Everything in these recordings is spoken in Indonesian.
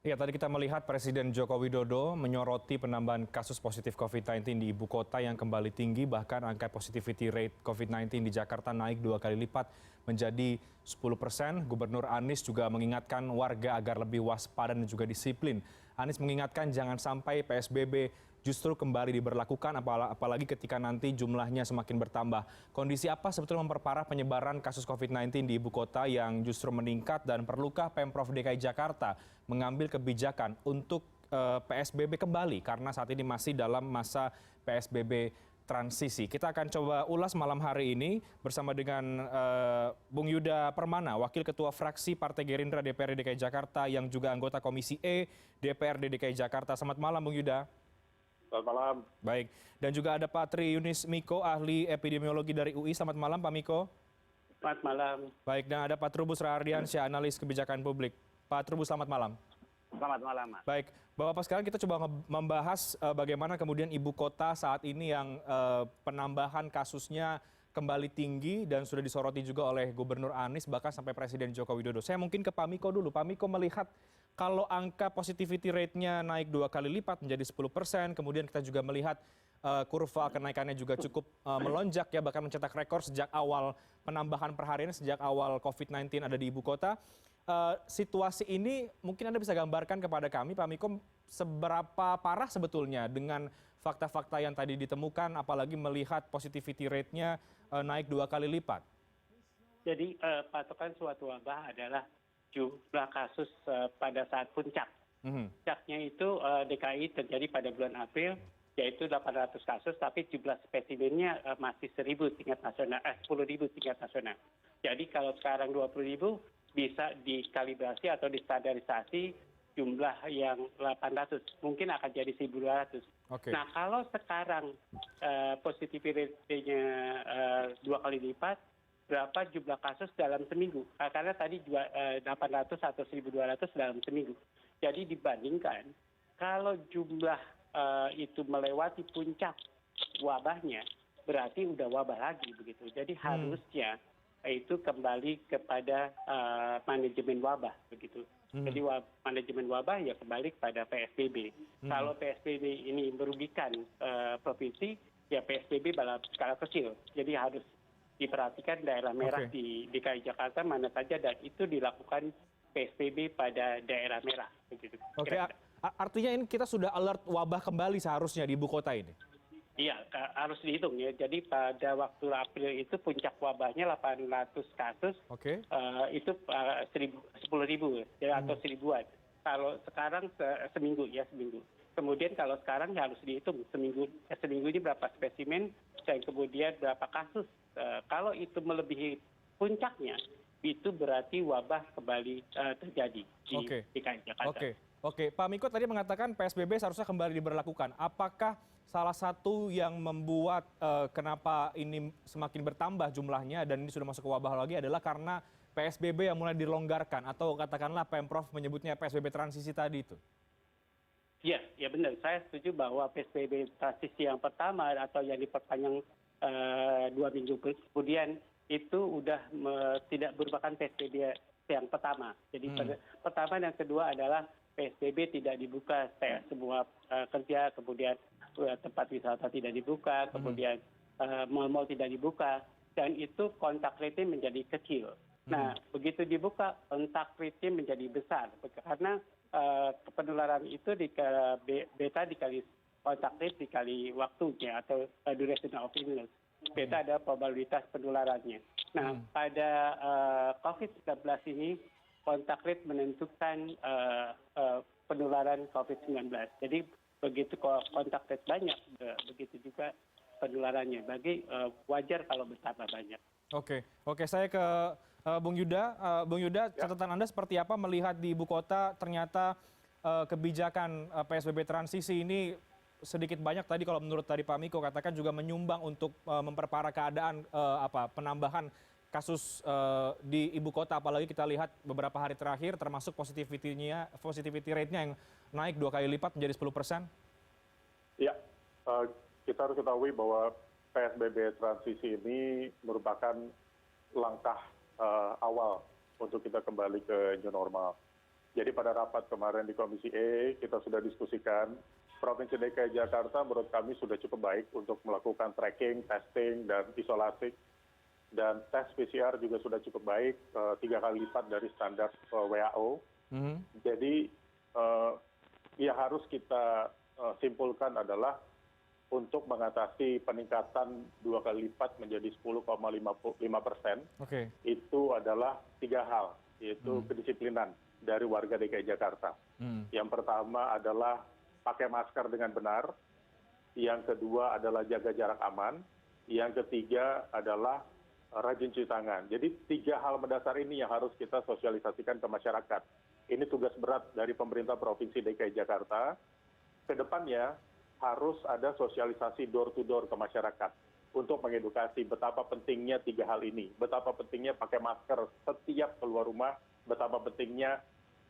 Ya, tadi kita melihat Presiden Joko Widodo menyoroti penambahan kasus positif COVID-19 di ibu kota yang kembali tinggi, bahkan angka positivity rate COVID-19 di Jakarta naik 2 kali lipat menjadi 10%. Gubernur Anies juga mengingatkan warga agar lebih waspada dan juga disiplin. Anies mengingatkan jangan sampai PSBB justru kembali diberlakukan, apalagi ketika nanti jumlahnya semakin bertambah. Kondisi apa sebetulnya memperparah penyebaran kasus COVID-19 di ibu kota yang justru meningkat, dan perlukah Pemprov DKI Jakarta mengambil kebijakan untuk PSBB kembali karena saat ini masih dalam masa PSBB transisi. Kita akan coba ulas malam hari ini bersama dengan Bung Yuda Permana, Wakil Ketua Fraksi Partai Gerindra DPRD DKI Jakarta yang juga anggota Komisi E DPRD DKI Jakarta. Selamat malam Bung Yuda. Selamat malam. Baik, dan juga ada Pak Tri Yunis Miko, ahli epidemiologi dari UI. Selamat malam Pak Miko. Selamat malam. Baik, dan ada Pak Trubus Rahardiansyah, analis kebijakan publik. Pak Trubus, selamat malam. Selamat malam, Mas. Baik, Bapak sekarang kita coba membahas bagaimana kemudian ibu kota saat ini yang penambahan kasusnya kembali tinggi dan sudah disoroti juga oleh Gubernur Anies bahkan sampai Presiden Joko Widodo. Saya mungkin ke Pak Miko dulu. Pak Miko melihat kalau angka positivity rate-nya naik 2 kali lipat menjadi 10%, kemudian kita juga melihat kurva kenaikannya juga cukup melonjak ya, bahkan mencetak rekor sejak awal penambahan perharian, sejak awal COVID-19 ada di ibu kota. Situasi ini mungkin Anda bisa gambarkan kepada kami, Pak Miko, seberapa parah sebetulnya dengan fakta-fakta yang tadi ditemukan, apalagi melihat positivity rate-nya naik 2 kali lipat? Jadi patokan suatu wabah adalah jumlah kasus pada saat puncak. Puncaknya itu DKI terjadi pada bulan April, yaitu 800 kasus, tapi jumlah spesimennya masih 10.000 tingkat nasional, 10.000 tingkat nasional. Jadi kalau sekarang 20.000 bisa dikalibrasi atau distandarisasi jumlah yang 800, mungkin akan jadi 1.200. Okay. Nah kalau sekarang positivity rate-nya 2 kali lipat, berapa jumlah kasus dalam seminggu? Karena tadi 800 atau 1.200 dalam seminggu. Jadi dibandingkan kalau jumlah itu melewati puncak wabahnya, berarti udah wabah lagi begitu. Jadi harusnya itu kembali kepada manajemen wabah begitu. Jadi manajemen wabah ya kembali kepada PSBB. Kalau PSBB ini merugikan provinsi, ya PSBB dalam skala kecil. Jadi harus diperhatikan daerah merah di DKI Jakarta mana saja, dan itu dilakukan PSBB pada daerah merah. Begitu. Oke, artinya ini kita sudah alert wabah kembali seharusnya di ibu kota ini? Iya, harus dihitung ya. Jadi pada waktu April itu puncak wabahnya 800 kasus, itu 10.000 ya, atau 1.000-an. Kalau sekarang seminggu. Kemudian kalau sekarang ya harus dihitung seminggu ini berapa spesimen dan kemudian berapa kasus. Kalau itu melebihi puncaknya, itu berarti wabah kembali terjadi di DKI Jakarta. Oke, Pak Miko tadi mengatakan PSBB seharusnya kembali diberlakukan. Apakah salah satu yang membuat kenapa ini semakin bertambah jumlahnya dan ini sudah masuk ke wabah lagi adalah karena PSBB yang mulai dilonggarkan, atau katakanlah Pemprov menyebutnya PSBB transisi tadi itu? Ya benar. Saya setuju bahwa PSBB transisi yang pertama atau yang diperpanjang 2 minggu kemudian itu udah tidak merupakan PSBB yang pertama. Jadi pertama dan kedua adalah PSBB tidak dibuka, semua kerja, kemudian tempat wisata tidak dibuka, kemudian mal-mal tidak dibuka, dan itu kontak rate menjadi kecil. Nah, begitu dibuka, kontak rate menjadi besar, karena penularan itu beta dikali kontak rate dikali waktunya atau duration of illness. Beta ada probabilitas penularannya. Nah, pada COVID-19 ini kontak rate menentukan penularan COVID-19. Jadi begitu kontak rate banyak, begitu juga penularannya. Bagi wajar kalau bertambah banyak. Oke, saya ke Bung Yuda. Bung Yuda, catatan Anda seperti apa melihat di ibu kota ternyata kebijakan PSBB transisi ini sedikit banyak tadi kalau menurut tadi Pak Miko katakan juga menyumbang untuk memperparah keadaan penambahan kasus di ibu kota, apalagi kita lihat beberapa hari terakhir termasuk positivity rate-nya yang naik 2 kali lipat menjadi 10%? Ya, kita harus ketahui bahwa PSBB transisi ini merupakan langkah awal untuk kita kembali ke new normal. Jadi pada rapat kemarin di Komisi E, kita sudah diskusikan, Provinsi DKI Jakarta menurut kami sudah cukup baik untuk melakukan tracking, testing, dan isolasi. Dan tes PCR juga sudah cukup baik, 3 kali lipat dari standar WHO. Jadi yang harus kita simpulkan adalah untuk mengatasi peningkatan 2 kali lipat menjadi 10,5%, itu adalah 3 hal, yaitu kedisiplinan dari warga DKI Jakarta. Yang pertama adalah pakai masker dengan benar, yang kedua adalah jaga jarak aman, yang ketiga adalah rajin cuci tangan. Jadi 3 hal mendasar ini yang harus kita sosialisasikan ke masyarakat. Ini tugas berat dari pemerintah Provinsi DKI Jakarta. Kedepannya harus ada sosialisasi door to door ke masyarakat untuk mengedukasi betapa pentingnya 3 hal ini, betapa pentingnya pakai masker setiap keluar rumah, betapa pentingnya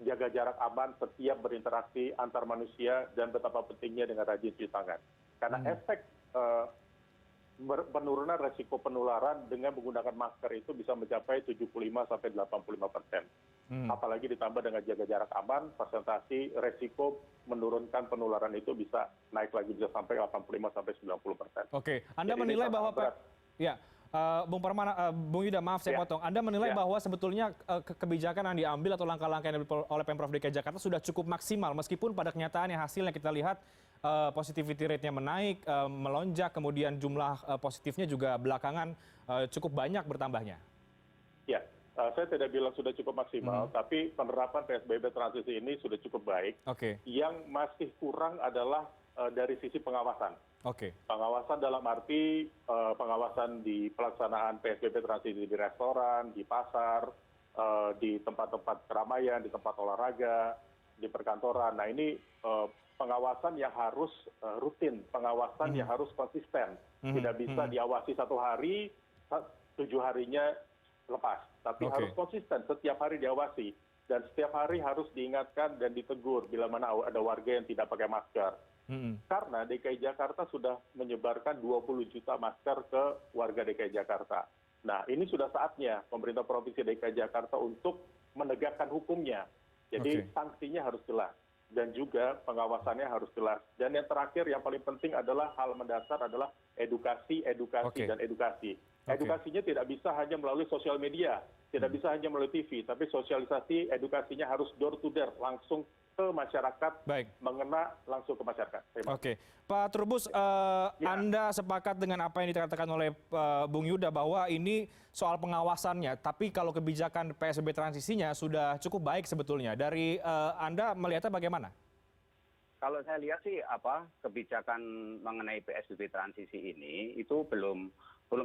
jaga jarak aman setiap berinteraksi antar manusia, dan betapa pentingnya dengan rajin cuci tangan. Karena efek penurunan resiko penularan dengan menggunakan masker itu bisa mencapai 75-85%. Apalagi ditambah dengan jaga jarak aman, persentase resiko menurunkan penularan itu bisa naik lagi, bisa sampai 85-90%. Oke, Anda menilai bahwa Bung Parmana, Bung Yuda, maaf saya potong. Anda menilai bahwa sebetulnya kebijakan yang diambil atau langkah-langkah yang diambil oleh Pemprov DKI Jakarta sudah cukup maksimal, meskipun pada kenyataannya hasilnya kita lihat positivity rate-nya menaik, melonjak, kemudian jumlah positifnya juga belakangan cukup banyak bertambahnya. Ya, saya tidak bilang sudah cukup maksimal, tapi penerapan PSBB transisi ini sudah cukup baik. Yang masih kurang adalah dari sisi pengawasan. Pengawasan dalam arti pengawasan di pelaksanaan PSBB transisi di restoran, di pasar, di tempat-tempat keramaian, di tempat olahraga, di perkantoran. Nah ini pengawasan yang harus rutin, pengawasan yang harus konsisten. Tidak bisa diawasi 1 hari, 7 harinya lepas. Tapi harus konsisten, setiap hari diawasi. Dan setiap hari harus diingatkan dan ditegur bila mana ada warga yang tidak pakai masker. Karena DKI Jakarta sudah menyebarkan 20 juta masker ke warga DKI Jakarta. Nah ini sudah saatnya pemerintah Provinsi DKI Jakarta untuk menegakkan hukumnya. Jadi sanksinya harus jelas. Dan juga pengawasannya harus jelas. Dan yang terakhir, yang paling penting adalah hal mendasar adalah edukasi, dan edukasi. Edukasinya tidak bisa hanya melalui sosial media, tidak bisa hanya melalui TV, tapi sosialisasi edukasinya harus door to door, langsung ke masyarakat, mengena langsung ke masyarakat. Pak Trubus, Anda sepakat dengan apa yang dikatakan oleh Bung Yuda bahwa ini soal pengawasannya, tapi kalau kebijakan PSBB transisinya sudah cukup baik sebetulnya. Dari Anda melihatnya bagaimana? Kalau saya lihat sih kebijakan mengenai PSBB transisi ini itu belum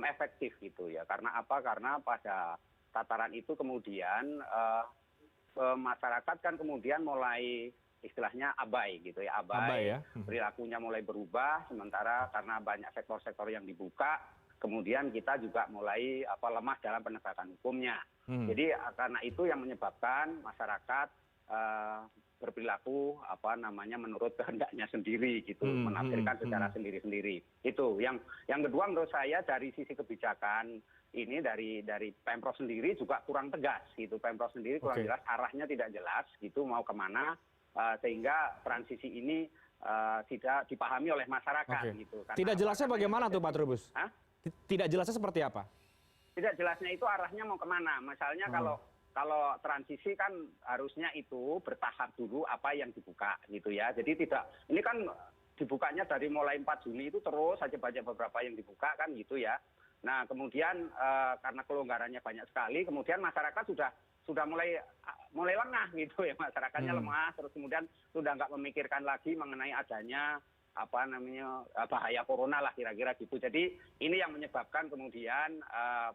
efektif gitu ya. Karena apa? Karena pada tataran itu kemudian masyarakat kan kemudian mulai istilahnya abai gitu ya, abai perilakunya mulai berubah, sementara karena banyak sektor-sektor yang dibuka, kemudian kita juga mulai lemah dalam penegakan hukumnya. Jadi karena itu yang menyebabkan masyarakat berperilaku menurut kehendaknya sendiri gitu, menafsirkan secara sendiri-sendiri. Itu yang kedua menurut saya dari sisi kebijakan ini dari Pemprov sendiri juga kurang tegas gitu. Pemprov sendiri kurang jelas, arahnya tidak jelas gitu mau kemana, sehingga transisi ini tidak dipahami oleh masyarakat gitu. Tidak jelasnya bagaimana tuh Pak Trubus? Tidak jelasnya seperti apa? Tidak jelasnya itu arahnya mau kemana. Misalnya kalau transisi kan harusnya itu bertahap dulu apa yang dibuka gitu ya. Jadi ini kan dibukanya dari mulai 4 Juni itu terus saja banyak beberapa yang dibuka kan gitu ya. Nah kemudian karena kelonggarannya banyak sekali, kemudian masyarakat sudah mulai lengah gitu ya, masyarakatnya lemah, terus kemudian sudah nggak memikirkan lagi mengenai adanya bahaya corona lah kira-kira gitu. Jadi ini yang menyebabkan kemudian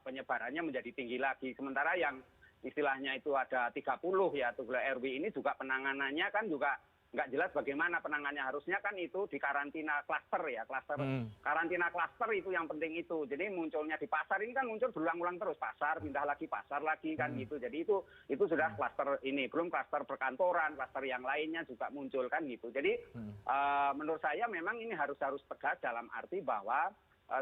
penyebarannya menjadi tinggi lagi. Sementara yang istilahnya itu ada 30 ya, tugas RW ini juga penanganannya kan juga nggak jelas bagaimana penanganannya. Harusnya kan itu di karantina klaster ya, karantina klaster itu yang penting itu. Jadi munculnya di pasar ini kan muncul berulang-ulang terus, pasar pindah lagi, pasar lagi kan gitu. Jadi itu sudah klaster ini, belum klaster perkantoran, klaster yang lainnya juga muncul kan gitu. Jadi menurut saya memang ini harus tegas dalam arti bahwa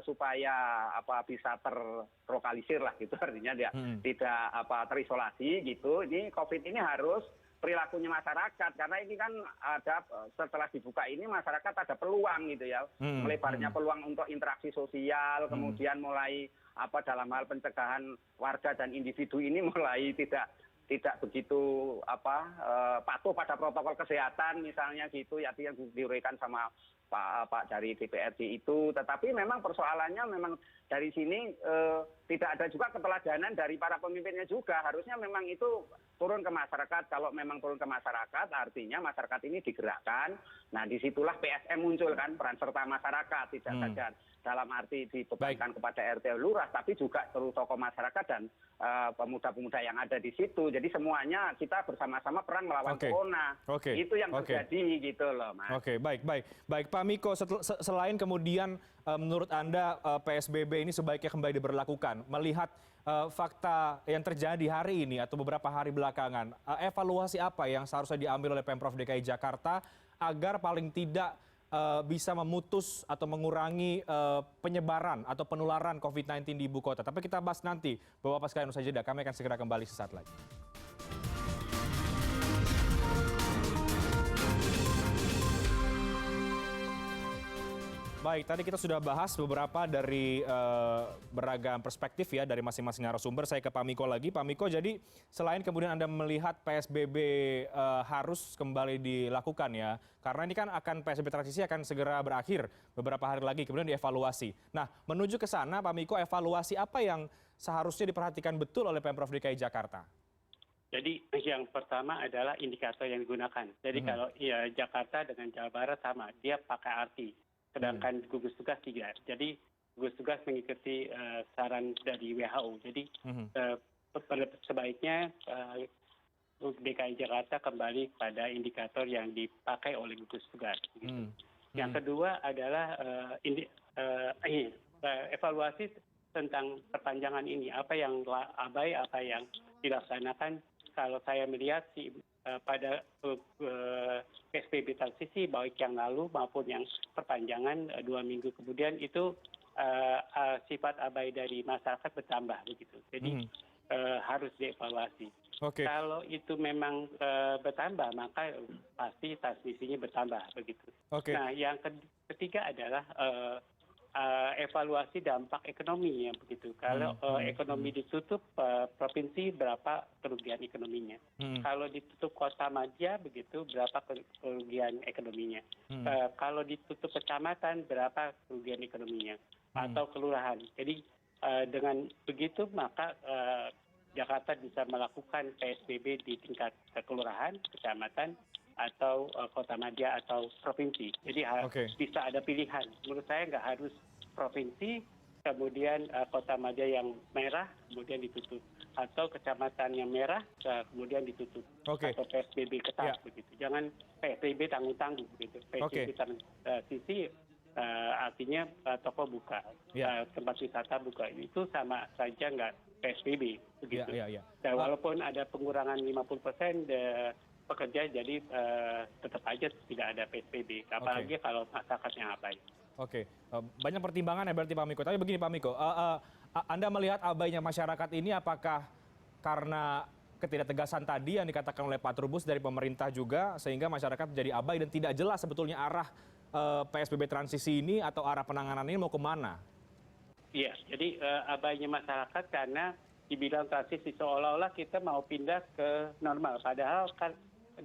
supaya bisa terlokalisir lah gitu, artinya dia tidak terisolasi gitu. Ini COVID ini harus perilakunya masyarakat, karena ini kan ada setelah dibuka ini masyarakat ada peluang gitu ya, melebarnya peluang untuk interaksi sosial, kemudian mulai dalam hal pencegahan warga dan individu ini mulai tidak begitu patuh pada protokol kesehatan misalnya gitu ya, yang diuraikan sama Pak dari DPRD itu. Tetapi memang persoalannya memang dari sini tidak ada juga keteladanan dari para pemimpinnya juga. Harusnya memang itu turun ke masyarakat. Kalau memang turun ke masyarakat, artinya masyarakat ini digerakkan. Nah, disitulah PSM muncul kan, peran serta masyarakat, tidak saja dalam arti dibebankan kepada RT lurah, tapi juga seluruh tokoh masyarakat dan pemuda-pemuda yang ada di situ. Jadi semuanya kita bersama-sama perang melawan corona. Itu yang terjadi gitu loh, Mas. Baik Pak Miko, selain kemudian menurut Anda PSBB ini sebaiknya kembali diberlakukan, melihat fakta yang terjadi hari ini atau beberapa hari belakangan, evaluasi apa yang seharusnya diambil oleh Pemprov DKI Jakarta agar paling tidak bisa memutus atau mengurangi penyebaran atau penularan COVID-19 di ibu kota? Tapi kita bahas nanti. Bapak-bapak sekalian, usai jeda, kami akan segera kembali sesaat lagi. Baik, tadi kita sudah bahas beberapa dari beragam perspektif ya dari masing-masing narasumber. Saya ke Pak Miko lagi. Pak Miko, jadi selain kemudian Anda melihat PSBB harus kembali dilakukan ya, karena ini kan PSBB transisi akan segera berakhir beberapa hari lagi, kemudian dievaluasi. Nah, menuju ke sana Pak Miko, evaluasi apa yang seharusnya diperhatikan betul oleh Pemprov DKI Jakarta? Jadi yang pertama adalah indikator yang digunakan. Jadi kalau Jakarta dengan Jawa Barat sama, dia pakai arti. Sedangkan gugus tugas tidak. Jadi gugus tugas mengikuti saran dari WHO. Jadi sebaiknya DKI Jakarta kembali pada indikator yang dipakai oleh gugus tugas. Gitu. Yang kedua adalah evaluasi tentang perpanjangan ini. Apa yang abai, apa yang dilaksanakan. Kalau saya melihat pada PSBB transisi baik yang lalu maupun yang perpanjangan 2 minggu kemudian itu sifat abai dari masyarakat bertambah begitu. Jadi harus dievaluasi. Kalau itu memang bertambah maka pasti transmisinya bertambah begitu. Nah, yang ketiga adalah evaluasi dampak ekonomi ya begitu. Kalau ekonomi ditutup provinsi berapa kerugian ekonominya. Kalau ditutup kota madya begitu berapa kerugian ekonominya. Kalau ditutup kecamatan berapa kerugian ekonominya atau kelurahan. Jadi dengan begitu maka Jakarta bisa melakukan PSBB di tingkat kelurahan, kecamatan atau kota madya atau provinsi. Jadi bisa ada pilihan. Menurut saya nggak harus provinsi, kemudian kota madya yang merah, kemudian ditutup. Atau kecamatan yang merah, kemudian ditutup. Atau PSBB ketat begitu. Jangan PSBB tanggung-tanggung begitu. PSBB transisi artinya toko buka, tempat wisata buka. Itu sama saja nggak PSBB begitu. Dan walaupun ada pengurangan 50%, pekerja jadi tetap aja tidak ada PSBB, apalagi kalau masyarakatnya abai. Banyak pertimbangan ya berarti Pak Miko. Tapi begini Pak Miko, Anda melihat abainya masyarakat ini apakah karena ketidaktegasan tadi yang dikatakan oleh Pak Trubus dari pemerintah juga sehingga masyarakat menjadi abai dan tidak jelas sebetulnya arah PSBB transisi ini atau arah penanganan ini mau kemana? Iya, jadi abainya masyarakat karena dibilang transisi seolah-olah kita mau pindah ke normal, padahal kan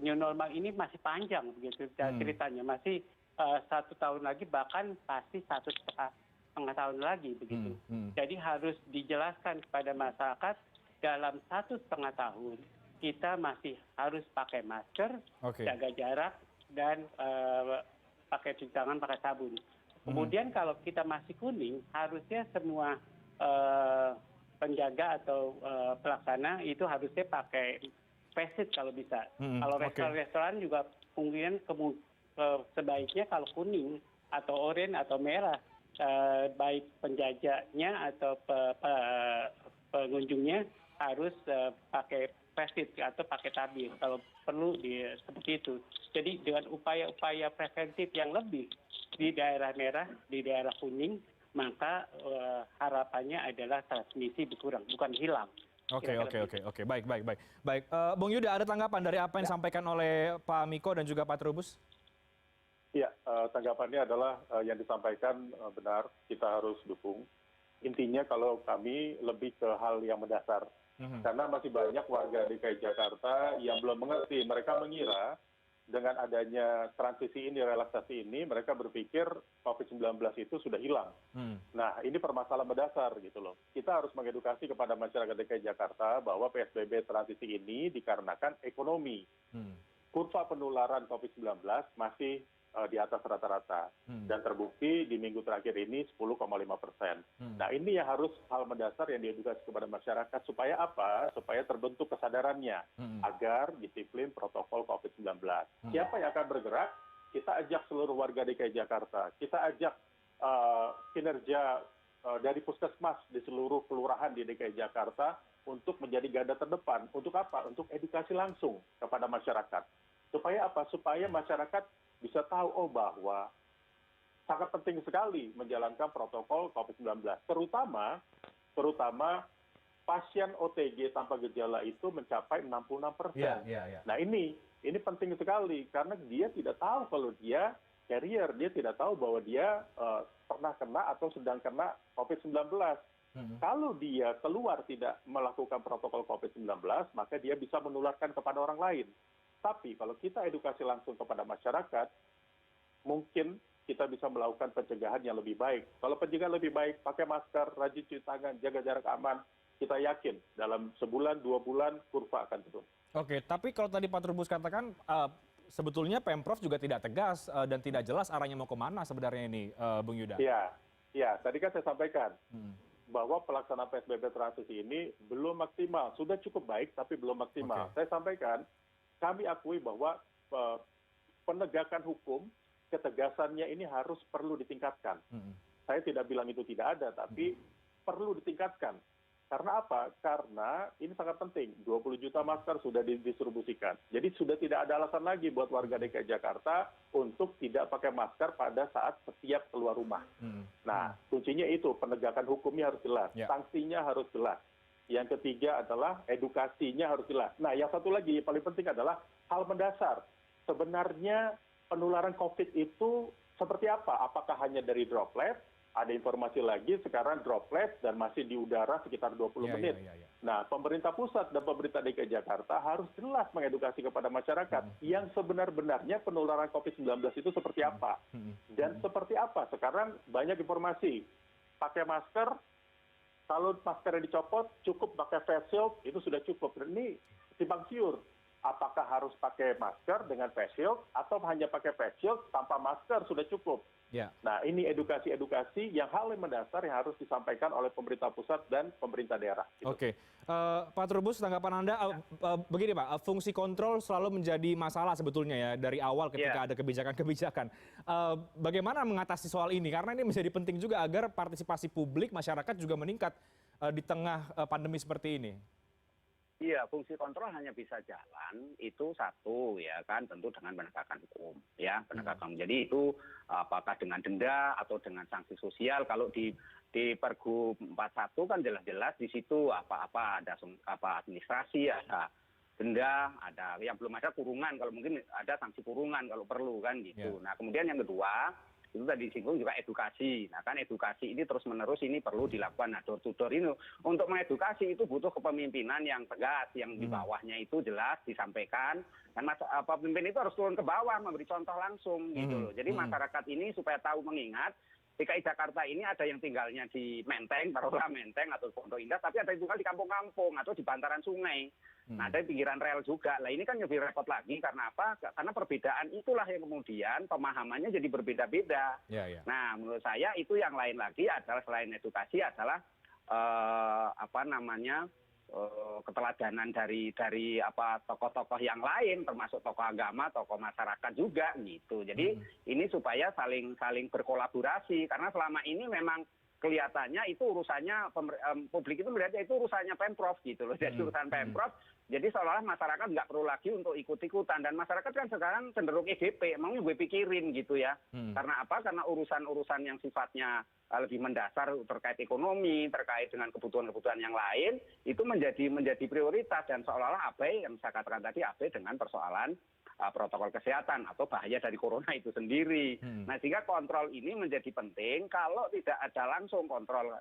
new normal ini masih panjang begitu ceritanya, masih 1 tahun lagi bahkan pasti 1,5 tahun lagi begitu. Jadi harus dijelaskan kepada masyarakat dalam 1,5 tahun kita masih harus pakai masker, jaga jarak dan pakai cuci tangan, pakai sabun. Kemudian kalau kita masih kuning, harusnya semua penjaga atau pelaksana itu harusnya pakai face shield kalau bisa. Kalau restoran juga kemungkinan sebaiknya kalau kuning atau oranye atau merah, baik penjajahnya atau pengunjungnya harus pakai face shield atau pakai tabir kalau perlu seperti itu. Jadi dengan upaya-upaya preventif yang lebih di daerah merah, di daerah kuning, maka harapannya adalah transmisi berkurang, bukan hilang. Oke. Baik. Bung Yuda, ada tanggapan dari apa yang disampaikan oleh Pak Miko dan juga Pak Trubus? Ya, tanggapannya adalah yang disampaikan benar, kita harus dukung. Intinya kalau kami lebih ke hal yang mendasar. Karena masih banyak warga DKI Jakarta yang belum mengerti. Mereka mengira dengan adanya transisi ini, relaksasi ini, mereka berpikir COVID-19 itu sudah hilang. Nah, ini permasalahan mendasar gitu loh. Kita harus mengedukasi kepada masyarakat DKI Jakarta bahwa PSBB transisi ini dikarenakan ekonomi. Kurva penularan COVID-19 masih di atas rata-rata. Dan terbukti di minggu terakhir ini 10,5%. Nah, ini yang harus hal mendasar yang diedukasi kepada masyarakat. Supaya apa? Supaya terbentuk kesadarannya agar disiplin protokol COVID-19. Siapa yang akan bergerak? Kita ajak seluruh warga DKI Jakarta. Kita ajak kinerja dari puskesmas di seluruh kelurahan di DKI Jakarta untuk menjadi garda terdepan. Untuk apa? Untuk edukasi langsung kepada masyarakat. Supaya apa? Supaya masyarakat bisa tahu bahwa sangat penting sekali menjalankan protokol COVID-19. Terutama pasien OTG tanpa gejala itu mencapai 66%. Nah, ini penting sekali karena dia tidak tahu kalau dia carrier, dia tidak tahu bahwa dia pernah kena atau sedang kena COVID-19. Kalau dia keluar tidak melakukan protokol COVID-19, maka dia bisa menularkan kepada orang lain. Tapi kalau kita edukasi langsung kepada masyarakat, mungkin kita bisa melakukan pencegahan yang lebih baik. Kalau pencegahan lebih baik, pakai masker, rajin cuci tangan, jaga jarak aman, kita yakin dalam sebulan, 2 bulan, kurva akan turun. Oke, tapi kalau tadi Pak Trubus katakan, sebetulnya Pemprov juga tidak tegas dan tidak jelas arahnya mau kemana sebenarnya ini, Bung Yuda. Ya, tadi kan saya sampaikan bahwa pelaksanaan PSBB transisi ini belum maksimal. Sudah cukup baik, tapi belum maksimal. Saya sampaikan, kami akui bahwa penegakan hukum, ketegasannya ini harus perlu ditingkatkan. Saya tidak bilang itu tidak ada, tapi perlu ditingkatkan. Karena apa? Karena ini sangat penting. 20 juta masker sudah didistribusikan. Jadi sudah tidak ada alasan lagi buat warga DKI Jakarta untuk tidak pakai masker pada saat setiap keluar rumah. Nah, kuncinya itu, penegakan hukumnya harus jelas. Sanksinya harus jelas. Yang ketiga adalah edukasinya harus jelas. Nah, yang satu lagi yang paling penting adalah hal mendasar. Sebenarnya penularan COVID itu seperti apa? Apakah hanya dari droplet? Ada informasi lagi sekarang droplet dan masih di udara sekitar 20 menit. Nah, pemerintah pusat dan pemerintah DKI Jakarta harus jelas mengedukasi kepada masyarakat yang sebenar-benarnya penularan COVID-19 itu seperti apa. Dan seperti apa? Sekarang banyak informasi. Pakai masker, kalau maskernya dicopot, cukup pakai face shield, itu sudah cukup. Dan ini simpang siur. Apakah harus pakai masker dengan face shield, atau hanya pakai face shield tanpa masker sudah cukup? Nah, ini edukasi-edukasi yang hal yang mendasar yang harus disampaikan oleh pemerintah pusat dan pemerintah daerah. Oke. Pak Trubus, tanggapan Anda, begini Pak, fungsi kontrol selalu menjadi masalah sebetulnya ya, dari awal ketika ada kebijakan-kebijakan. Bagaimana mengatasi soal ini? Karena ini menjadi penting juga agar partisipasi publik, masyarakat juga meningkat di tengah pandemi seperti ini. Iya, fungsi kontrol hanya bisa jalan itu satu ya kan, tentu dengan penegakan hukum ya, penegakan. Jadi itu apakah dengan denda atau dengan sanksi sosial. Kalau di Pergub 41 kan jelas-jelas di situ apa ada administrasi, ada denda, ada yang belum ada kurungan, kalau mungkin ada sanksi kurungan kalau perlu kan gitu. Nah, kemudian yang kedua itu tadi disinggung juga edukasi. Nah, kan edukasi ini terus-menerus ini perlu dilakukan. Nah, door to door ini untuk mengedukasi itu butuh kepemimpinan yang tegas, yang di bawahnya itu jelas disampaikan. Dan pemimpin itu harus turun ke bawah, memberi contoh langsung gitu loh. Jadi masyarakat ini supaya tahu mengingat, DKI Jakarta ini ada yang tinggalnya di Menteng, taruhlah Menteng atau Pondok Indah, tapi ada yang tinggal di kampung-kampung atau di bantaran sungai. Nah, ada pinggiran rel juga. Lah ini kan lebih repot lagi karena apa? Karena perbedaan itulah yang kemudian pemahamannya jadi berbeda-beda. Nah, menurut saya itu yang lain lagi adalah selain edukasi adalah keteladanan dari tokoh-tokoh yang lain, termasuk tokoh agama, tokoh masyarakat juga gitu. Jadi ini supaya saling berkolaborasi karena selama ini memang kelihatannya itu urusannya publik itu melihatnya itu urusannya Pemprov gitu loh. Jadi urusan Pemprov Jadi seolah-olah masyarakat nggak perlu lagi untuk ikut-ikutan. Dan masyarakat kan sekarang cenderung EDP, emangnya gue pikirin gitu ya. Karena apa? Karena urusan-urusan yang sifatnya lebih mendasar terkait ekonomi, terkait dengan kebutuhan-kebutuhan yang lain, itu menjadi prioritas. Dan seolah-olah abai, yang saya katakan tadi, abai dengan persoalan protokol kesehatan atau bahaya dari corona itu sendiri. Nah, sehingga kontrol ini menjadi penting. Kalau tidak ada langsung kontrol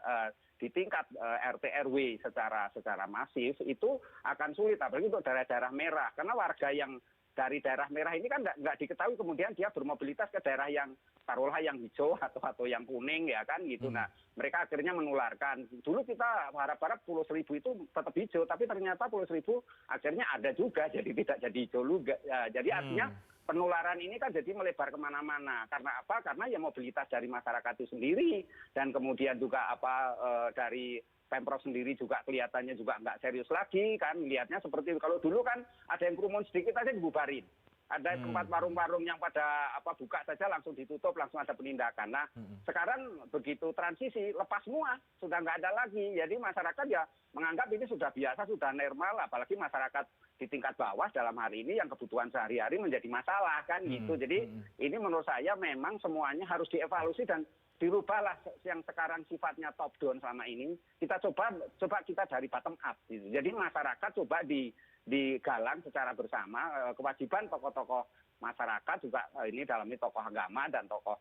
di tingkat RT RW secara masif, itu akan sulit, apalagi untuk daerah-daerah merah. Karena warga yang dari daerah merah ini kan nggak diketahui kemudian dia bermobilitas ke daerah yang taruhlah yang hijau atau yang kuning ya kan gitu. Nah, mereka akhirnya menularkan. Dulu kita harap-harap Pulau Seribu itu tetap hijau, tapi ternyata Pulau Seribu akhirnya ada juga, jadi tidak jadi hijau juga. Jadi artinya penularan ini kan jadi melebar kemana-mana. Karena apa? Karena ya mobilitas dari masyarakat itu sendiri, dan kemudian juga dari Pemprov sendiri juga kelihatannya juga nggak serius lagi kan, lihatnya seperti itu. Kalau dulu kan ada yang kerumun sedikit aja dibubarin. Ada tempat warung-warung yang pada buka saja langsung ditutup, langsung ada penindakan. Nah, sekarang begitu transisi, lepas semua, sudah nggak ada lagi. Jadi masyarakat ya menganggap ini sudah biasa, sudah normal, apalagi masyarakat di tingkat bawah dalam hari ini yang kebutuhan sehari-hari menjadi masalah kan gitu. Jadi ini menurut saya memang semuanya harus dievaluasi dan dirubahlah yang sekarang sifatnya top down selama ini. Kita coba kita dari bottom up gitu. Jadi masyarakat coba digalang secara bersama, kewajiban tokoh-tokoh masyarakat juga ini dalam ini tokoh agama dan tokoh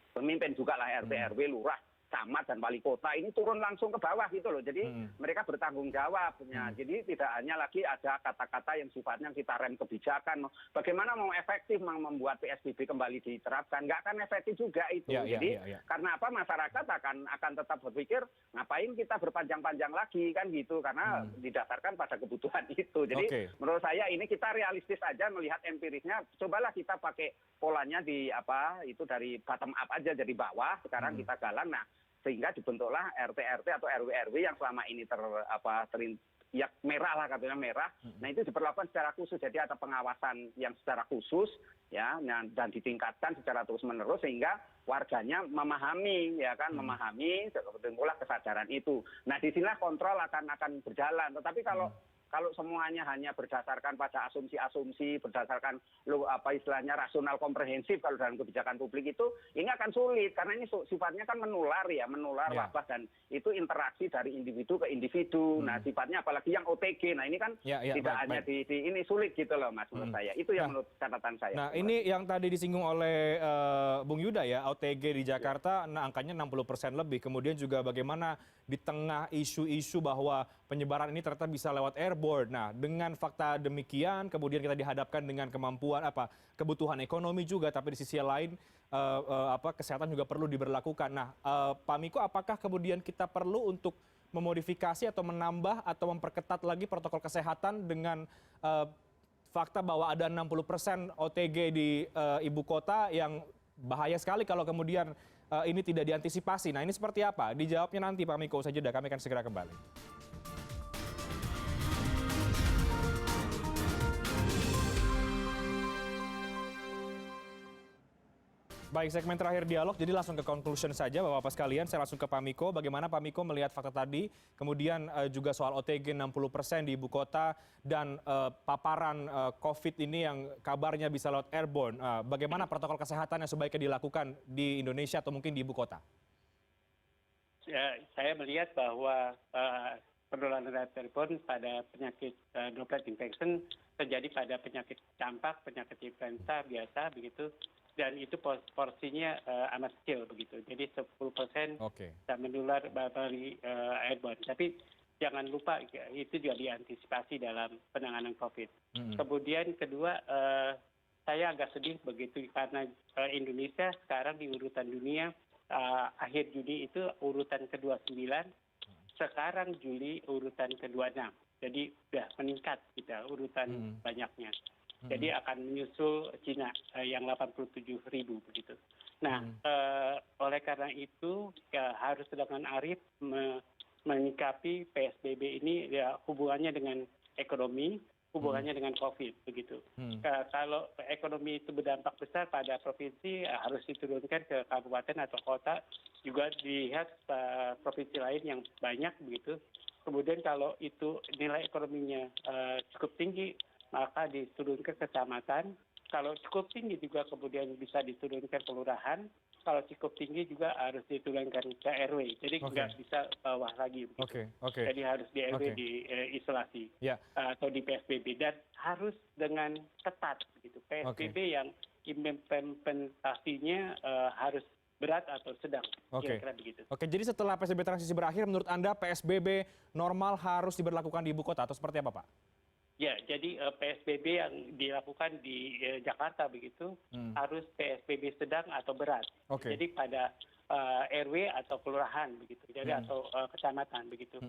pemimpin juga lah, RT RW, lurah, camat dan wali kota ini turun langsung ke bawah gitu loh. Jadi mereka bertanggung jawabnya. Jadi tidak hanya lagi ada kata-kata yang sifatnya kita rem kebijakan. Bagaimana mau efektif membuat PSBB kembali diterapkan? Nggak akan efektif juga itu. Jadi karena apa? Masyarakat akan tetap berpikir ngapain kita berpanjang-panjang lagi kan gitu. Karena didasarkan pada kebutuhan itu. Jadi menurut saya ini kita realistis aja melihat empirisnya. Cobalah kita pakai polanya itu dari bottom up aja, dari bawah. Sekarang kita galang. Nah, sehingga dibentuklah RT-RT atau RW-RW yang selama ini ya merah lah, katanya merah. Nah, itu diperlakukan secara khusus, jadi ada pengawasan yang secara khusus ya, dan ditingkatkan secara terus-menerus sehingga warganya memahami ya kan, memahami pula kesadaran itu. Nah, disinilah kontrol akan berjalan. Tetapi kalau semuanya hanya berdasarkan pada asumsi-asumsi, berdasarkan istilahnya rasional komprehensif kalau dalam kebijakan publik itu, ini akan sulit karena ini sifatnya kan menular wabah, dan itu interaksi dari individu ke individu. Nah, sifatnya apalagi yang OTG. Nah, ini kan tidak hanya di ini sulit gitu loh Mas, menurut saya. Itu yang menurut catatan saya. Nah, ini yang tadi disinggung oleh Bung Yuda ya, OTG di Jakarta angkanya 60% lebih. Kemudian juga bagaimana di tengah isu-isu bahwa penyebaran ini ternyata bisa lewat airborne. Nah, dengan fakta demikian, kemudian kita dihadapkan dengan kebutuhan ekonomi juga, tapi di sisi lain kesehatan juga perlu diberlakukan. Nah, Pak Miko, apakah kemudian kita perlu untuk memodifikasi atau menambah atau memperketat lagi protokol kesehatan dengan fakta bahwa ada 60% OTG di ibu kota yang bahaya sekali kalau kemudian ini tidak diantisipasi. Nah, ini seperti apa? Dijawabnya nanti Pak Miko, usai jeda kami akan segera kembali. Baik, segmen terakhir dialog, jadi langsung ke conclusion saja Bapak-Bapak sekalian. Saya langsung ke Pak Miko. Bagaimana Pak Miko melihat fakta tadi, kemudian juga soal OTG 60% di ibu kota, dan paparan COVID ini yang kabarnya bisa lewat airborne. Bagaimana protokol kesehatan yang sebaiknya dilakukan di Indonesia atau mungkin di ibu kota? Saya melihat bahwa penularan airborne pada penyakit droplet infection terjadi pada penyakit campak, penyakit influenza biasa begitu. Dan itu porsinya amat kecil begitu. Jadi 10% bisa menular dari airborne. Tapi jangan lupa itu juga diantisipasi dalam penanganan COVID. Kemudian kedua, saya agak sedih begitu karena Indonesia sekarang di urutan dunia akhir Juni itu urutan ke-29, sekarang Juli urutan ke-26. Jadi sudah meningkat kita urutan banyaknya. Jadi akan menyusul Cina yang 87.000 begitu. Nah, oleh karena itu harus dengan arif menyikapi PSBB ini ya, hubungannya dengan ekonomi, hubungannya dengan COVID begitu. Kalau ekonomi itu berdampak besar pada provinsi, harus diturunkan ke kabupaten atau kota. Juga dilihat provinsi lain yang banyak begitu kemudian kalau itu nilai ekonominya cukup tinggi, maka diturunkan ke kecamatan. Kalau cukup tinggi juga kemudian bisa diturunkan ke kelurahan. Kalau cukup tinggi juga harus diturunkan ke RW. Jadi nggak bisa bawah lagi. Jadi harus di RW di isolasi atau di PSBB, dan harus dengan ketat. Gitu. PSBB yang implementasinya harus berat atau sedang, kira-kira begitu. Jadi setelah PSBB transisi berakhir, menurut Anda PSBB normal harus diberlakukan di ibu kota atau seperti apa, Pak? Ya, jadi PSBB yang dilakukan di Jakarta begitu harus PSBB sedang atau berat. Jadi pada RW atau kelurahan begitu, jadi atau kecamatan begitu.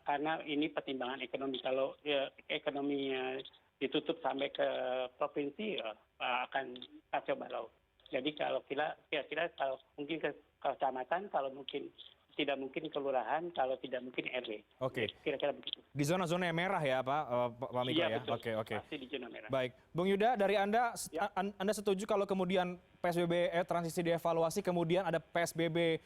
Karena ini pertimbangan ekonomi. Kalau ekonominya ditutup sampai ke provinsi, akan kacau balau. Jadi kalau kira-kira kalau mungkin ke kecamatan, kalau mungkin tidak mungkin kelurahan, kalau tidak mungkin RW. Kira-kira begitu. Di zona-zona yang merah ya, Pak Miko ya? Betul. Pasti di zona merah. Baik. Bung Yuda, dari Anda setuju kalau kemudian PSBB transisi dievaluasi, kemudian ada PSBB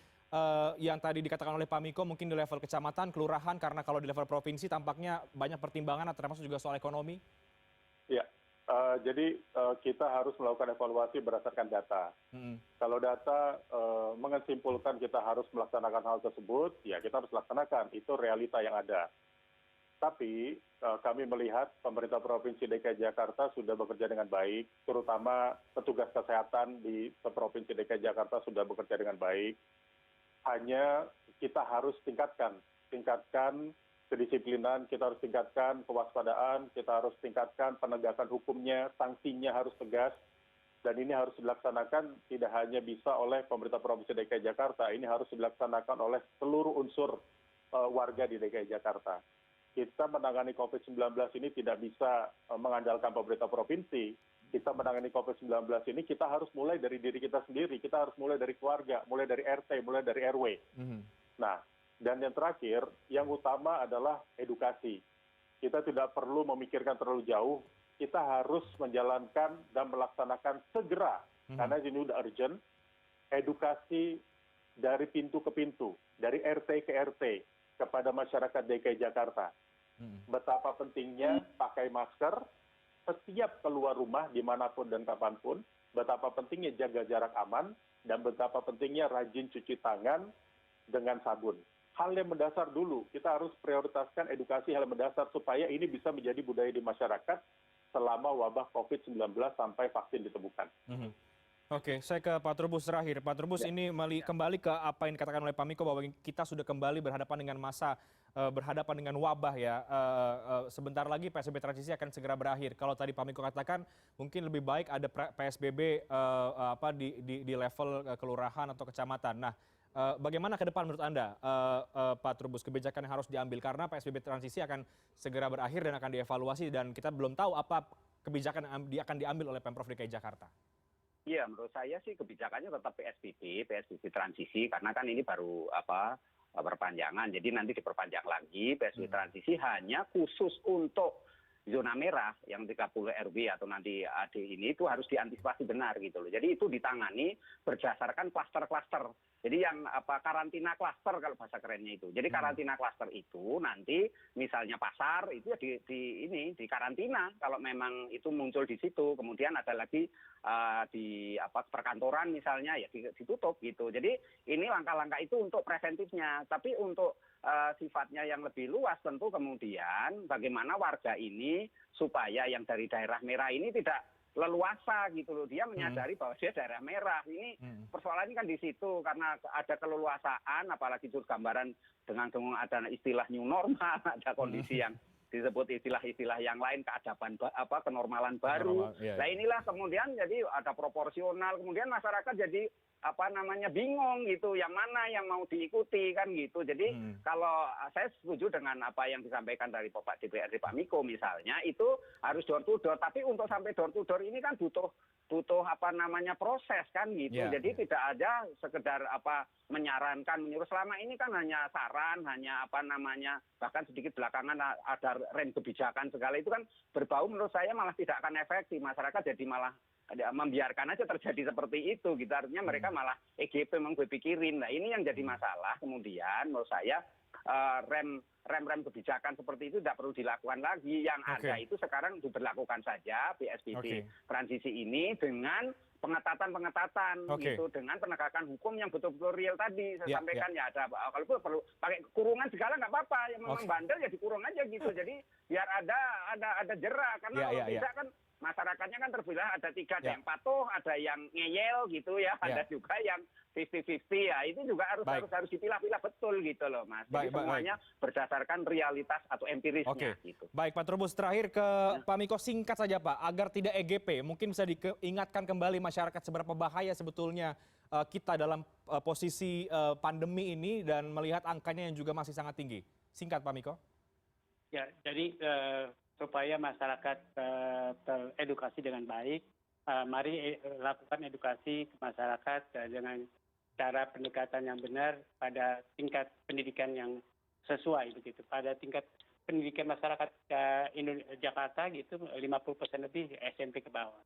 yang tadi dikatakan oleh Pak Miko mungkin di level kecamatan, kelurahan, karena kalau di level provinsi tampaknya banyak pertimbangan, termasuk juga soal ekonomi? Ya. Jadi kita harus melakukan evaluasi berdasarkan data. Kalau data menyimpulkan kita harus melaksanakan hal tersebut, ya kita harus laksanakan. Itu realita yang ada. Tapi kami melihat pemerintah Provinsi DKI Jakarta sudah bekerja dengan baik, terutama petugas kesehatan di Provinsi DKI Jakarta sudah bekerja dengan baik. Hanya kita harus tingkatkan kedisiplinan, kita harus tingkatkan kewaspadaan, kita harus tingkatkan penegakan hukumnya, sanksinya harus tegas, dan ini harus dilaksanakan tidak hanya bisa oleh pemerintah Provinsi DKI Jakarta, ini harus dilaksanakan oleh seluruh unsur warga di DKI Jakarta. Kita menangani COVID-19 ini tidak bisa mengandalkan pemerintah provinsi. Kita menangani COVID-19 ini kita harus mulai dari diri kita sendiri, kita harus mulai dari keluarga, mulai dari RT, mulai dari RW. Nah, dan yang terakhir, yang utama adalah edukasi. Kita tidak perlu memikirkan terlalu jauh, kita harus menjalankan dan melaksanakan segera, karena ini sudah urgent, edukasi dari pintu ke pintu, dari RT ke RT, kepada masyarakat DKI Jakarta. Betapa pentingnya pakai masker, setiap keluar rumah, dimanapun dan kapanpun, betapa pentingnya jaga jarak aman, dan betapa pentingnya rajin cuci tangan dengan sabun. Hal yang mendasar dulu, kita harus prioritaskan edukasi hal yang mendasar supaya ini bisa menjadi budaya di masyarakat selama wabah COVID-19 sampai vaksin ditemukan. Saya ke Pak Trubus terakhir. Pak Trubus, ini kembali ke apa yang dikatakan oleh Pak Miko bahwa kita sudah kembali berhadapan dengan masa, berhadapan dengan wabah ya. Sebentar lagi PSBB transisi akan segera berakhir. Kalau tadi Pak Miko katakan mungkin lebih baik ada PSBB di level kelurahan atau kecamatan. Nah, bagaimana ke depan menurut Anda, Pak Trubus, kebijakan yang harus diambil? Karena PSBB transisi akan segera berakhir dan akan dievaluasi, dan kita belum tahu apa kebijakan yang akan diambil oleh Pemprov DKI Jakarta. Iya, menurut saya sih kebijakannya tetap PSBB transisi, karena kan ini baru perpanjangan, jadi nanti diperpanjang lagi. PSBB transisi hanya khusus untuk zona merah yang 30 RW atau nanti AD ini itu harus diantisipasi benar gitu loh. Jadi itu ditangani berdasarkan klaster-klaster. Jadi yang karantina klaster kalau bahasa kerennya itu. Jadi karantina klaster itu nanti misalnya pasar itu ya di karantina kalau memang itu muncul di situ. Kemudian ada lagi di perkantoran misalnya ya ditutup gitu. Jadi ini langkah-langkah itu untuk preventifnya. Tapi untuk sifatnya yang lebih luas tentu kemudian bagaimana warga ini supaya yang dari daerah merah ini tidak leluasa gitu loh, dia menyadari bahwa dia daerah merah. Ini persoalannya kan di situ, karena ada keleluasaan, apalagi itu gambaran dengan ada istilah new normal, ada kondisi yang disebut istilah-istilah yang lain, keadaban kenormalan baru. Nah inilah kemudian jadi ada proporsional, kemudian masyarakat jadi bingung gitu, yang mana yang mau diikuti kan gitu. Jadi kalau saya setuju dengan apa yang disampaikan dari Pak DPRD Pak Miko misalnya, itu harus door to door. Tapi untuk sampai door to door ini kan butuh proses kan gitu. Jadi tidak ada sekedar menyarankan, menyuruh. Selama ini kan hanya saran, hanya bahkan sedikit belakangan ada rem kebijakan segala, itu kan berbau menurut saya malah tidak akan efektif. Masyarakat jadi malah membiarkan aja terjadi seperti itu gitu. Artinya mereka malah EGP memang gue pikirin. Nah ini yang jadi masalah kemudian menurut saya rem kebijakan seperti itu tidak perlu dilakukan lagi. Yang ada itu sekarang diberlakukan saja PSBB transisi ini dengan pengetatan gitu, dengan penegakan hukum yang betul-betul real tadi saya sampaikan ya ada kalau perlu pakai kurungan segala nggak apa-apa, yang memang bandel ya dikurung aja gitu, jadi biar ada jerak, karena kalau tidak kan masyarakatnya kan terbelah, ada tiga, ada yang patuh, ada yang ngeyel gitu ya, ada juga yang 50-50 ya, itu juga harus dipilah-pilah betul gitu loh Mas. Jadi semuanya berdasarkan realitas atau empirisnya gitu. Baik Pak Trubus, terakhir ke Pak Miko, singkat saja Pak, agar tidak EGP, mungkin bisa diingatkan kembali masyarakat seberapa bahaya sebetulnya kita dalam posisi pandemi ini dan melihat angkanya yang juga masih sangat tinggi. Singkat Pak Miko. Ya, jadi supaya masyarakat teredukasi dengan baik, mari lakukan edukasi ke masyarakat dengan cara pendekatan yang benar pada tingkat pendidikan yang sesuai begitu. Pada tingkat pendidikan masyarakat Jakarta gitu 50% lebih SMP ke bawah.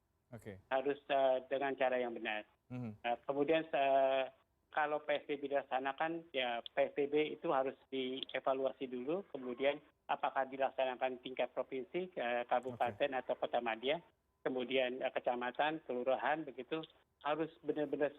Harus dengan cara yang benar. Kemudian kalau PSBB dilaksanakan, ya PSBB itu harus dievaluasi dulu, kemudian apakah dilaksanakan tingkat provinsi, kabupaten atau kota madya, kemudian kecamatan, kelurahan, begitu harus benar-benar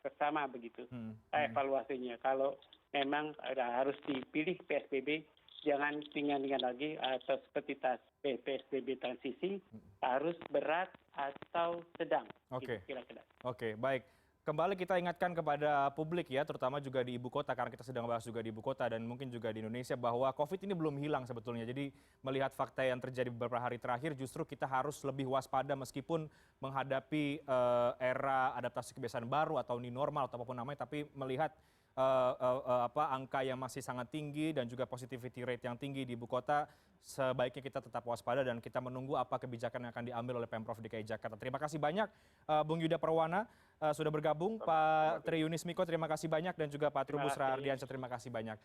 seksama begitu evaluasinya. Kalau memang harus dipilih PSBB, jangan ringan-ringan lagi atau seperti PSBB transisi, harus berat atau sedang. Kira-kira. Oke, baik. Kembali kita ingatkan kepada publik ya, terutama juga di ibu kota, karena kita sedang bahas juga di ibu kota dan mungkin juga di Indonesia, bahwa COVID ini belum hilang sebetulnya. Jadi melihat fakta yang terjadi beberapa hari terakhir, justru kita harus lebih waspada meskipun menghadapi era adaptasi kebiasaan baru atau new normal atau apapun namanya, tapi melihat angka yang masih sangat tinggi dan juga positivity rate yang tinggi di ibu kota, sebaiknya kita tetap waspada dan kita menunggu apa kebijakan yang akan diambil oleh Pemprov DKI Jakarta. Terima kasih banyak Bung Yuda Perwana sudah bergabung, Pak Tri Yunis Miko terima kasih banyak, dan juga Pak Trubus Rahardiansyah terima kasih banyak.